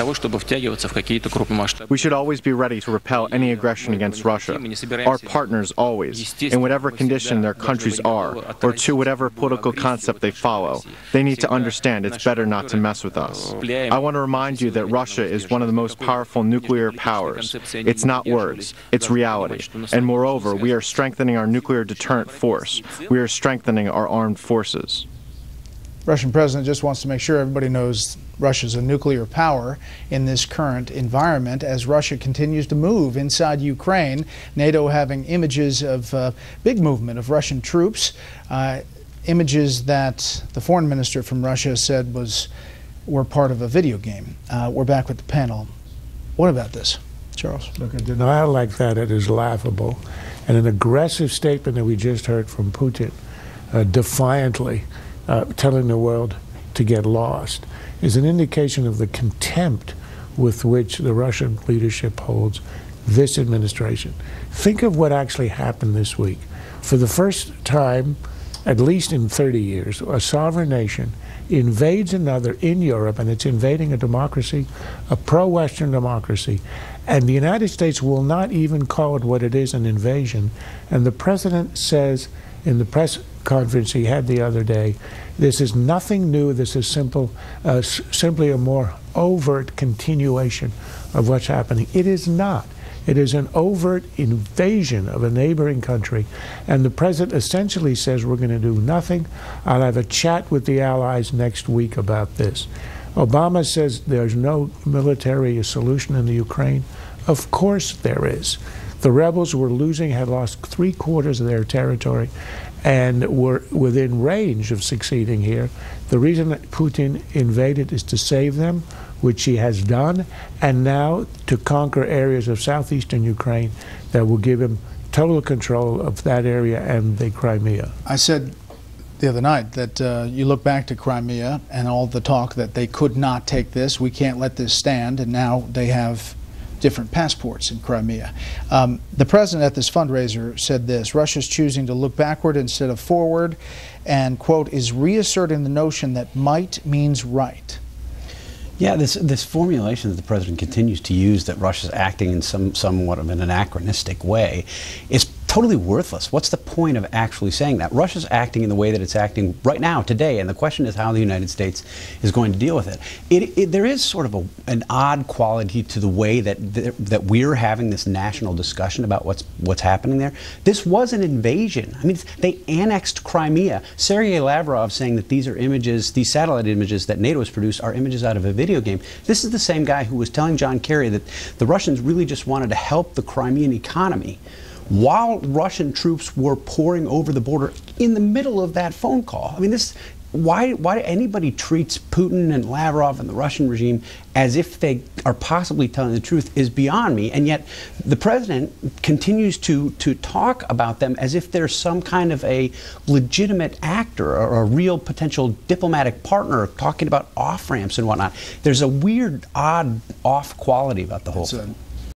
того, чтобы втягиваться в какие-то крупномасштабные. We should always be ready to repel any aggression against Russia. Our partners always, in whatever condition their countries are, or to whatever political concept they follow. They need to understand it's better not to mess with us. I want to remind you that Russia is one of the most powerful nuclear powers. It's not words, it's reality. And moreover, we are strengthening our nuclear deterrent force. We are strengthening our armed forces. Russian president just wants to make sure everybody knows Russia's a nuclear power in this current environment as Russia continues to move inside Ukraine. NATO having images of big movement of Russian troops, images that the foreign minister from Russia said were part of a video game. We're back with the panel. What about this, Charles? Look, a denial like that, it is laughable. And an aggressive statement that we just heard from Putin, defiantly telling the world to get lost, is an indication of the contempt with which the Russian leadership holds this administration. Think of what actually happened this week. For the first time, at least in 30 years, a sovereign nation invades another in Europe, and it's invading a democracy, a pro-Western democracy, and the United States will not even call it what it is, an invasion. And the president says in the press conference he had the other day, this is nothing new, this is simply a more overt continuation of what's happening. It is not. It is an overt invasion of a neighboring country, and the president essentially says we're going to do nothing. I'll have a chat with the allies next week about this. Obama says there's no military solution in the Ukraine. Of course there is. The rebels were losing, had lost 3/4 of their territory, and were within range of succeeding here. The reason that Putin invaded is to save them, which he has done, and now to conquer areas of southeastern Ukraine that will give him total control of that area and the Crimea. I said the other night that you look back to Crimea and all the talk that they could not take this, we can't let this stand, and now they have different passports in Crimea. The president at this fundraiser said this: Russia's choosing to look backward instead of forward, and, quote, is reasserting the notion that might means right. Yeah, this formulation that the president continues to use, that Russia's acting in somewhat of an anachronistic way, is totally worthless. What's the point of actually saying that? Russia's acting in the way that it's acting right now, today, and the question is how the United States is going to deal with it. There is sort of an odd quality to the way that we're having this national discussion about what's happening there. This was an invasion. I mean, they annexed Crimea. Sergei Lavrov saying that these are images, these satellite images that NATO has produced are images out of a video game. This is the same guy who was telling John Kerry that the Russians really just wanted to help the Crimean economy, while Russian troops were pouring over the border in the middle of that phone call. I mean, why anybody treats Putin and Lavrov and the Russian regime as if they are possibly telling the truth is beyond me. And yet the president continues to talk about them as if they're some kind of a legitimate actor or a real potential diplomatic partner, talking about off-ramps and whatnot. There's a weird, odd, off quality about the whole thing.